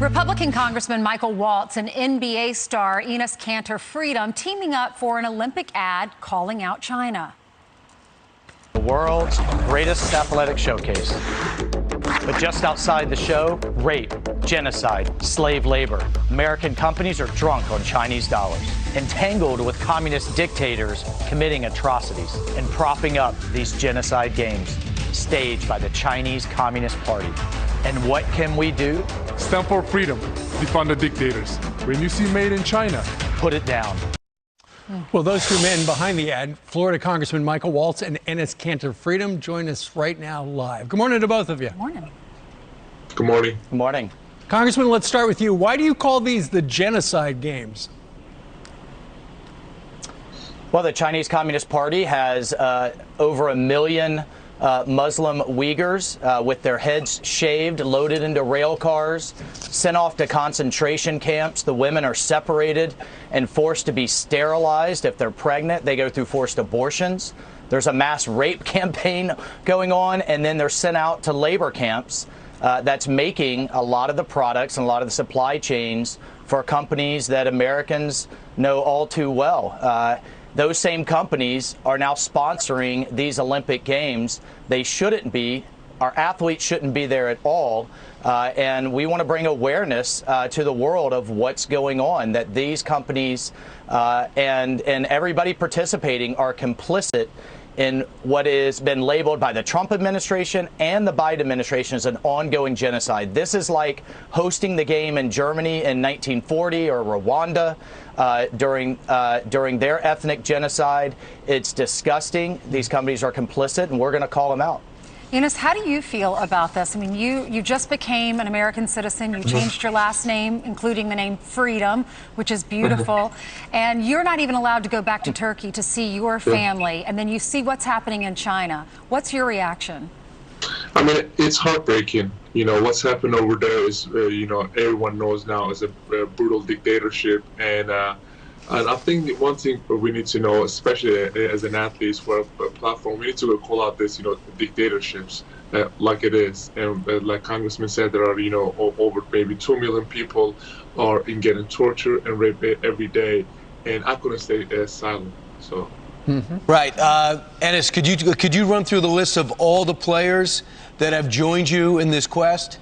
Republican Congressman Michael Waltz and NBA star Enes Freedom teaming up for an Olympic ad calling out China. The world's greatest athletic showcase. But just outside the show, rape, genocide, slave labor. American companies are drunk on Chinese dollars, entangled with communist dictators committing atrocities and propping up these genocide games staged by the Chinese Communist Party. And what can we do? Stand for freedom. Defund the dictators. When you see made in China, put it down. Well, those two men behind the ad, Florida Congressman Michael Waltz and Enes Freedom, join us right now live. Good morning to both of you. Good morning. Good morning. Good morning. Congressman, let's start with you. Why do you call these the genocide games? Well, the Chinese Communist Party has over 1 million Muslim Uyghurs with their heads shaved, loaded into rail cars, sent off to concentration camps. The women are separated and forced to be sterilized. If they're pregnant, they go through forced abortions. There's a mass rape campaign going on, and then they're sent out to labor camps that's making a lot of the products and a lot of the supply chains for companies that Americans know all too well. Those same companies are now sponsoring these Olympic Games. They shouldn't be. Our athletes shouldn't be there at all. And we want to bring awareness to the world of what's going on, that these companies and everybody participating are complicit in what has been labeled by the Trump administration and the Biden administration as an ongoing genocide. This is like hosting the game in Germany in 1940 or Rwanda during their ethnic genocide. It's disgusting. These companies are complicit, and we're going to call them out. Enes, how do you feel about this? I mean, you just became an American citizen. You changed your last name, including the name Freedom, which is beautiful. And you're not even allowed to go back to Turkey to see your family. And then you see what's happening in China. What's your reaction? I mean, it's heartbreaking. You know, what's happened over there is, you know, everyone knows now is a brutal dictatorship. And I think one thing we need to know, especially as an athlete for a platform, we need to call out this, you know, dictatorships like it is. And like Congressman said, there are, you know, over maybe 2 million people are getting tortured and raped every day. And I couldn't stay silent. So. Right. Enes, could you run through the list of all the players that have joined you in this quest?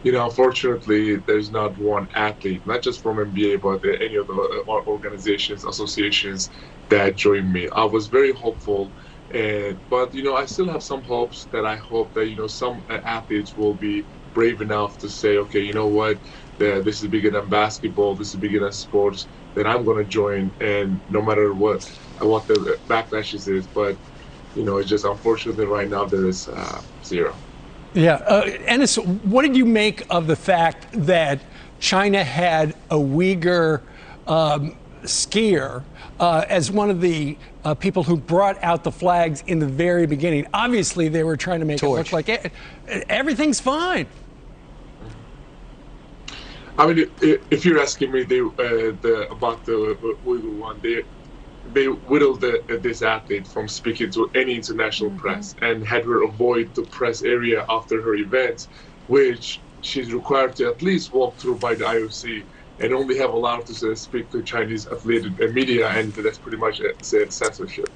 You know, unfortunately, there's not one athlete, not just from NBA, but any of the organizations, associations that joined me. I was very hopeful, but, you know, I still have some hopes that I hope that, you know, some athletes will be brave enough to say, okay, you know what, this is bigger than basketball, this is bigger than sports, that I'm going to join, and no matter what the backlashes is. But, you know, it's just unfortunately right now there is zero. Yeah. Enes, what did you make of the fact that China had a Uyghur skier as one of the people who brought out the flags in the very beginning? Obviously, they were trying to make it look like everything's fine. I mean, if you're asking me about the Uyghur one, they whittled this athlete from speaking to any international press and had her avoid the press area after her event, which she's required to at least walk through by the IOC and only have allowed to speak to Chinese affiliated media, and that's pretty much censorship.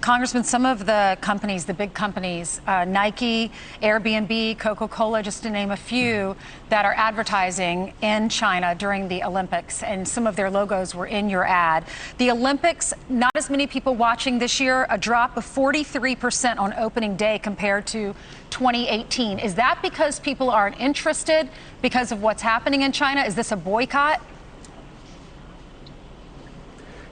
Congressman, some of the companies, the big companies, Nike, Airbnb, Coca-Cola, just to name a few, that are advertising in China during the Olympics, and some of their logos were in your ad. The Olympics, not as many people watching this year, a drop of 43% on opening day compared to 2018. Is that because people aren't interested because of what's happening in China? Is this a boycott?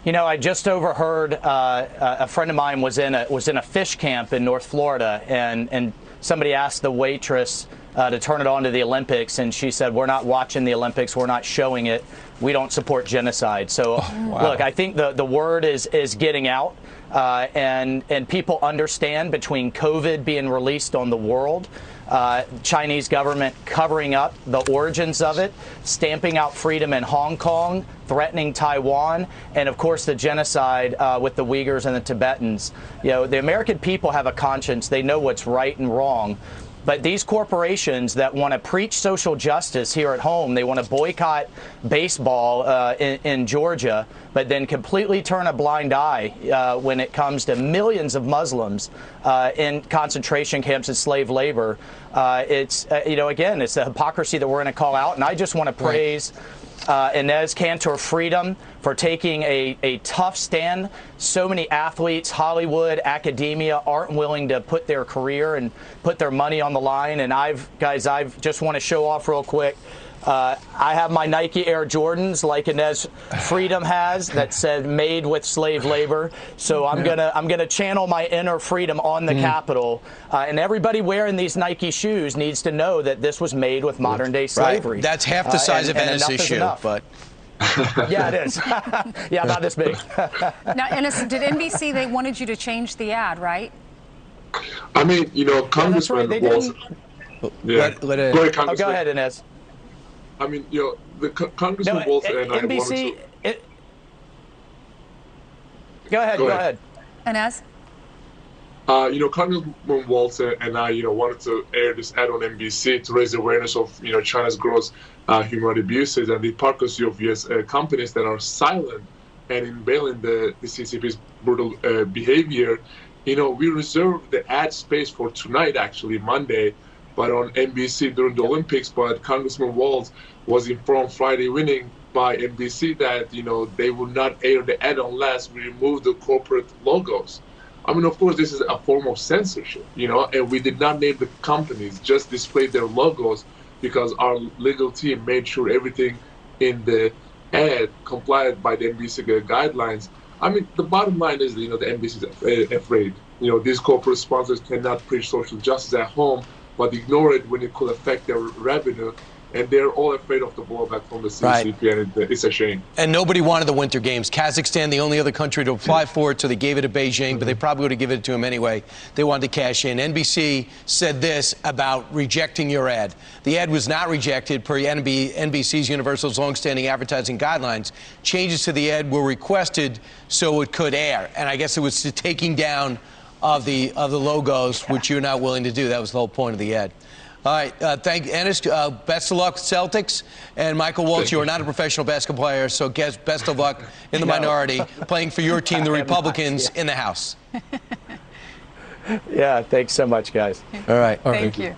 You know, I just overheard a friend of mine was in a fish camp in North Florida, and somebody asked the waitress to turn it on to the Olympics, and she said, "We're not watching the Olympics. We're not showing it. We don't support genocide." So, Look, I think the word is getting out, and people understand between COVID being released on the world, Chinese government covering up the origins of it, stamping out freedom in Hong Kong, threatening Taiwan, and of course the genocide with the Uyghurs and the Tibetans. You know, the American people have a conscience. They know what's right and wrong. But these corporations that want to preach social justice here at home, they want to boycott baseball in Georgia, but then completely turn a blind eye when it comes to millions of Muslims in concentration camps and slave labor. It's, again, it's the hypocrisy that we're going to call out. And I just want to praise Enes Freedom for taking a tough stand. So many athletes, Hollywood, academia aren't willing to put their career and put their money on the line. And I just want to show off real quick. I have my Nike Air Jordans, like Enes Freedom has, that said "made with slave labor." So I'm gonna channel my inner freedom on the Capitol, and everybody wearing these Nike shoes needs to know that this was made with modern day slavery. Right. That's half the size of Enes' shoe, but. Yeah, it is. Yeah, about this big. Now, Enes, did NBC, they wanted you to change the ad, right? I mean, Congressman Waltz. Yeah. Go ahead, Congressman. Go ahead, Enes. I mean, the Congressman Waltz and I NBC, wanted to. Go ahead. Enes? Congressman Waltz and I, wanted to air this ad on NBC to raise awareness of, China's gross human rights abuses and the hypocrisy of U.S. companies that are silent and unveiling the CCP's brutal behavior. We reserved the ad space for tonight, actually, Monday, but on NBC during the Olympics. But Congressman Waltz was informed Friday evening by NBC that, they would not air the ad unless we remove the corporate logos. I mean, of course, this is a form of censorship, and we did not name the companies, just displayed their logos because our legal team made sure everything in the ad complied by the NBC guidelines. I mean, the bottom line is, the NBC is afraid. These corporate sponsors cannot preach social justice at home, but ignore it when it could affect their revenue. And they're all afraid of the blowback from the CCP, and it's a shame. And nobody wanted the Winter Games. Kazakhstan, the only other country to apply for it, so they gave it to Beijing, but they probably would have given it to him anyway. They wanted to cash in. NBC said this about rejecting your ad. The ad was not rejected per NBC's Universal's longstanding advertising guidelines. Changes to the ad were requested so it could air. And I guess it was the taking down of the logos, which you're not willing to do. That was the whole point of the ad. All right, thank you, Enes. Best of luck, Celtics. And Michael Waltz, you are not a professional basketball player, so best of luck in the minority, playing for your team, the Republicans, in the House. Yeah, thanks so much, guys. All right. Thank you.